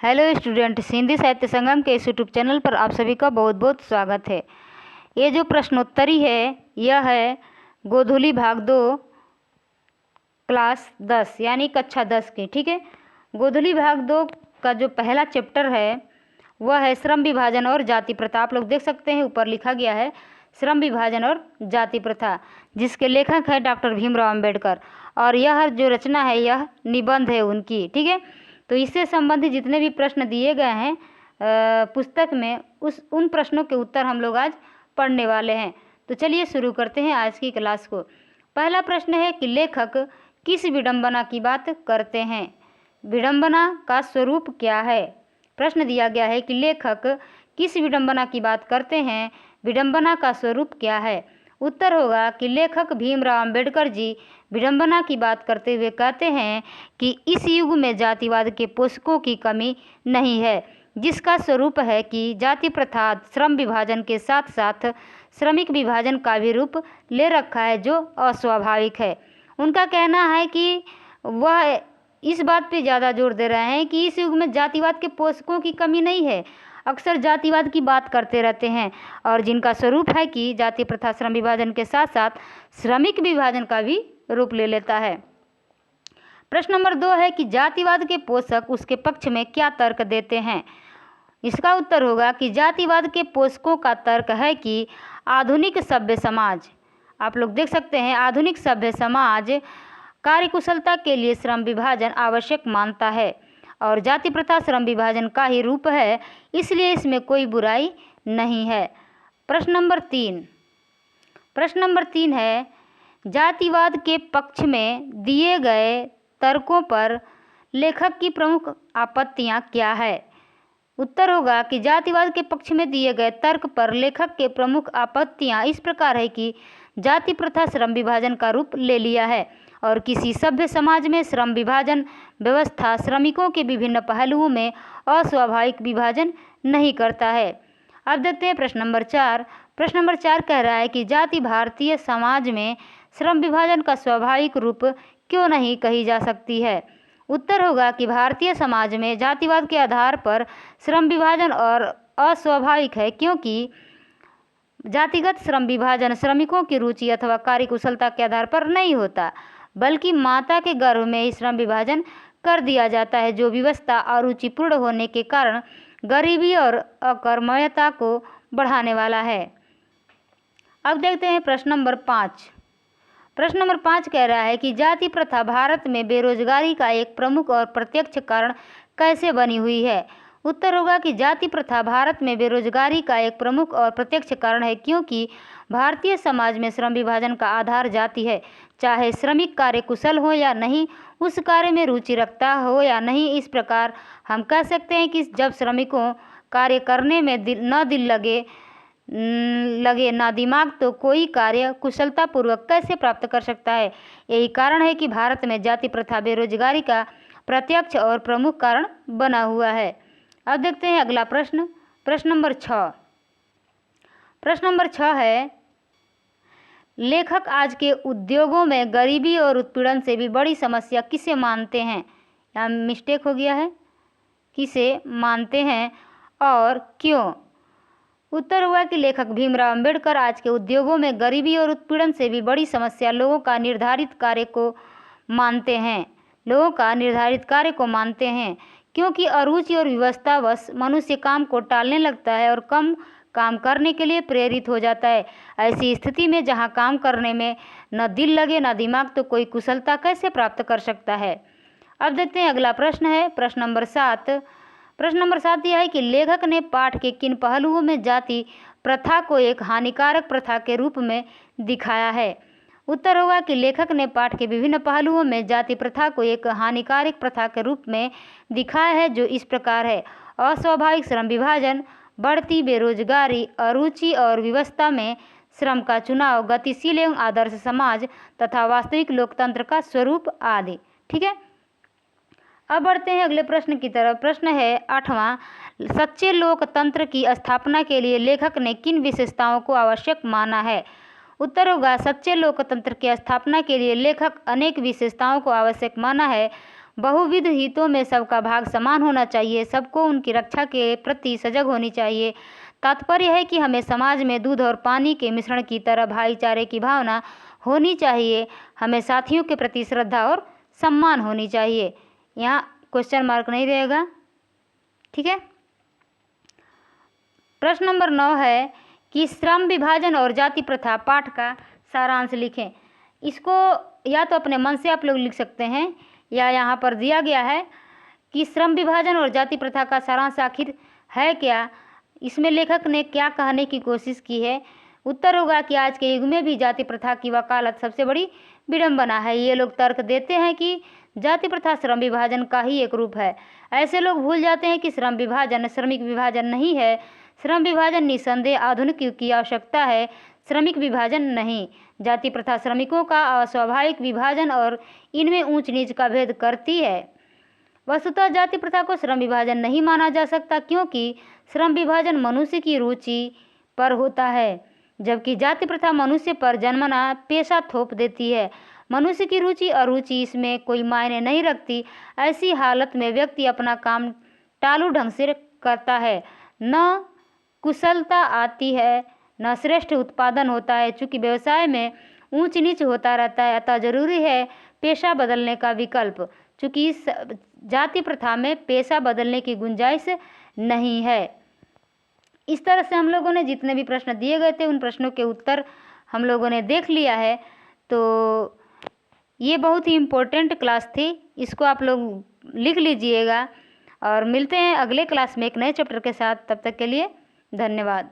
Hello students, Hindi साहित्य संगम के इस यूट्यूब चैनल पर आप सभी का बहुत बहुत स्वागत है। ये जो प्रश्नोत्तरी है यह है गोधूली भाग 2 क्लास 10 यानी कक्षा 10 की। ठीक है, गोधूली भाग 2 का जो पहला चैप्टर है वह है श्रम विभाजन और जाति प्रथा। आप लोग देख सकते हैं ऊपर लिखा गया है श्रम विभाजन और जाति प्रथा, जिसके लेखक है डॉक्टर भीमराव अंबेडकर। और यह जो रचना है यह निबंध है उनकी। ठीक है, तो इससे संबंधित जितने भी प्रश्न दिए गए हैं पुस्तक में उन प्रश्नों के उत्तर हम लोग आज पढ़ने वाले हैं। तो चलिए शुरू करते हैं आज की क्लास को। पहला प्रश्न है कि लेखक किस विडंबना की बात करते हैं? विडंबना का स्वरूप क्या है? प्रश्न दिया गया है कि लेखक किस विडंबना की बात करते हैं, विडंबना का स्वरूप क्या है? उत्तर होगा कि लेखक भीमराव अंबेडकर जी विडंबना की बात करते हुए कहते हैं कि इस युग में जातिवाद के पोषकों की कमी नहीं है, जिसका स्वरूप है कि जाति प्रथा श्रम विभाजन के साथ साथ श्रमिक विभाजन का भी रूप ले रखा है, जो अस्वाभाविक है। उनका कहना है कि वह इस बात पे ज़्यादा जोर दे रहे हैं कि इस युग में जातिवाद के पोषकों की कमी नहीं है, अक्सर जातिवाद की बात करते रहते हैं, और जिनका स्वरूप है कि जाति प्रथा श्रम विभाजन के साथ साथ श्रमिक विभाजन का भी रूप ले लेता है। प्रश्न नंबर 2 है कि जातिवाद के पोषक उसके पक्ष में क्या तर्क देते हैं? इसका उत्तर होगा कि जातिवाद के पोषकों का तर्क है कि आधुनिक सभ्य समाज, आप लोग देख सकते हैं, आधुनिक सभ्य समाज कार्यकुशलता के लिए श्रम विभाजन आवश्यक मानता है और जाति प्रथा श्रम विभाजन का ही रूप है, इसलिए इसमें कोई बुराई नहीं है। प्रश्न नंबर 3 है जातिवाद के पक्ष में दिए गए तर्कों पर लेखक की प्रमुख आपत्तियां क्या है? उत्तर होगा कि जातिवाद के पक्ष में दिए गए तर्क पर लेखक के प्रमुख आपत्तियां इस प्रकार है कि जाति प्रथा श्रम विभाजन का रूप ले लिया है और किसी सभ्य समाज में श्रम विभाजन व्यवस्था श्रमिकों के विभिन्न पहलुओं में अस्वाभाविक विभाजन नहीं करता है। अब देखते हैं प्रश्न नंबर 4। प्रश्न नंबर 4 कह रहा है कि जाति भारतीय समाज में श्रम विभाजन का स्वाभाविक रूप क्यों नहीं कही जा सकती है? उत्तर होगा कि भारतीय समाज में जातिवाद के आधार पर श्रम विभाजन और अस्वाभाविक है, क्योंकि जातिगत श्रम विभाजन श्रमिकों की रुचि अथवा कार्यकुशलता के आधार पर नहीं होता, बल्कि माता के गर्भ में ही श्रम विभाजन कर दिया जाता है, जो व्यवस्था अरुचिपूर्ण होने के कारण गरीबी और अकर्मण्यता को बढ़ाने वाला है। अब देखते हैं प्रश्न नंबर 5। प्रश्न नंबर 5 कह रहा है कि जाति प्रथा भारत में बेरोजगारी का एक प्रमुख और प्रत्यक्ष कारण कैसे बनी हुई है? उत्तर होगा कि जाति प्रथा भारत में बेरोजगारी का एक प्रमुख और प्रत्यक्ष कारण है, क्योंकि भारतीय समाज में श्रम विभाजन का आधार जाति है। चाहे श्रमिक कार्य कुशल हो या नहीं, उस कार्य में रुचि रखता हो या नहीं, इस प्रकार हम कह सकते हैं कि जब श्रमिकों कार्य करने में दिल लगे ना दिमाग, तो कोई कार्य कुशलतापूर्वक कैसे प्राप्त कर सकता है? यही कारण है कि भारत में जाति प्रथा बेरोजगारी का प्रत्यक्ष और प्रमुख कारण बना हुआ है। अब देखते हैं अगला प्रश्न, प्रश्न नंबर 6। प्रश्न नंबर 6 है लेखक आज के उद्योगों में गरीबी और उत्पीड़न से भी बड़ी समस्या किसे मानते हैं? यहाँ मिस्टेक हो गया है, किसे मानते हैं और क्यों? उत्तर हुआ कि लेखक भीमराव अंबेडकर आज के उद्योगों में गरीबी और उत्पीड़न से भी बड़ी समस्या लोगों का निर्धारित कार्य को मानते हैं, क्योंकि अरुचि और विवशतावश मनुष्य काम को टालने लगता है और कम काम करने के लिए प्रेरित हो जाता है। ऐसी स्थिति में जहां काम करने में न दिल लगे न दिमाग, तो कोई कुशलता कैसे प्राप्त कर सकता है? अब देखते हैं अगला प्रश्न है प्रश्न नंबर 7। प्रश्न नंबर 7 यह है कि लेखक ने पाठ के किन पहलुओं में जाति प्रथा को एक हानिकारक प्रथा के रूप में दिखाया है? उत्तर होगा कि लेखक ने पाठ के विभिन्न पहलुओं में जाति प्रथा को एक हानिकारक प्रथा के रूप में दिखाया है, जो इस प्रकार है: अस्वाभाविक श्रम विभाजन, बढ़ती बेरोजगारी, अरुचि और विवशता में श्रम का चुनाव, गतिशील एवं आदर्श समाज तथा वास्तविक लोकतंत्र का स्वरूप आदि। ठीक है, अब बढ़ते हैं अगले प्रश्न की तरफ। प्रश्न है 8वां, सच्चे लोकतंत्र की स्थापना के लिए लेखक ने किन विशेषताओं को आवश्यक माना है? उत्तर होगा सच्चे लोकतंत्र की स्थापना के लिए लेखक अनेक विशेषताओं को आवश्यक माना है। बहुविध हितों में सबका भाग समान होना चाहिए, सबको उनकी रक्षा के प्रति सजग होनी चाहिए। तात्पर्य है कि हमें समाज में दूध और पानी के मिश्रण की तरह भाईचारे की भावना होनी चाहिए। हमें साथियों के प्रति श्रद्धा और सम्मान होनी चाहिए। यहाँ क्वेश्चन मार्क नहीं रहेगा, ठीक है। प्रश्न नंबर 9 है कि श्रम विभाजन और जाति प्रथा पाठ का सारांश लिखें। इसको या तो अपने मन से आप लोग लिख सकते हैं या यहाँ पर दिया गया है कि श्रम विभाजन और जाति प्रथा का सारांश आखिर है क्या, इसमें लेखक ने क्या कहने की कोशिश की है। उत्तर होगा कि आज के युग में भी जाति प्रथा की वकालत सबसे बड़ी विडंबना है। ये लोग तर्क देते हैं कि जाति प्रथा श्रम विभाजन का ही एक रूप है। ऐसे लोग भूल जाते हैं कि श्रम विभाजन श्रमिक विभाजन नहीं है। श्रम विभाजन निसंदेह आधुनिक युग की आवश्यकता है, श्रमिक विभाजन नहीं। जाति प्रथा श्रमिकों का अस्वाभाविक विभाजन और इनमें ऊंच नीच का भेद करती है। वस्तुतः जाति प्रथा को श्रम विभाजन नहीं माना जा सकता, क्योंकि श्रम विभाजन मनुष्य की रुचि पर होता है, जबकि जाति प्रथा मनुष्य पर जन्मना पेशा थोप देती है। मनुष्य की रुचि और रुचि इसमें कोई मायने नहीं रखती। ऐसी हालत में व्यक्ति अपना काम टालू ढंग से करता है, न कुशलता आती है, न श्रेष्ठ उत्पादन होता है। चूँकि व्यवसाय में ऊंच नीच होता रहता है, अतः जरूरी है पेशा बदलने का विकल्प। चूँकि इस जाति प्रथा में पेशा बदलने की गुंजाइश नहीं है। इस तरह से हम लोगों ने जितने भी प्रश्न दिए गए थे उन प्रश्नों के उत्तर हम लोगों ने देख लिया है। तो ये बहुत ही इम्पोर्टेंट क्लास थी, इसको आप लोग लिख लीजिएगा और मिलते हैं अगले क्लास में एक नए चैप्टर के साथ। तब तक के लिए धन्यवाद।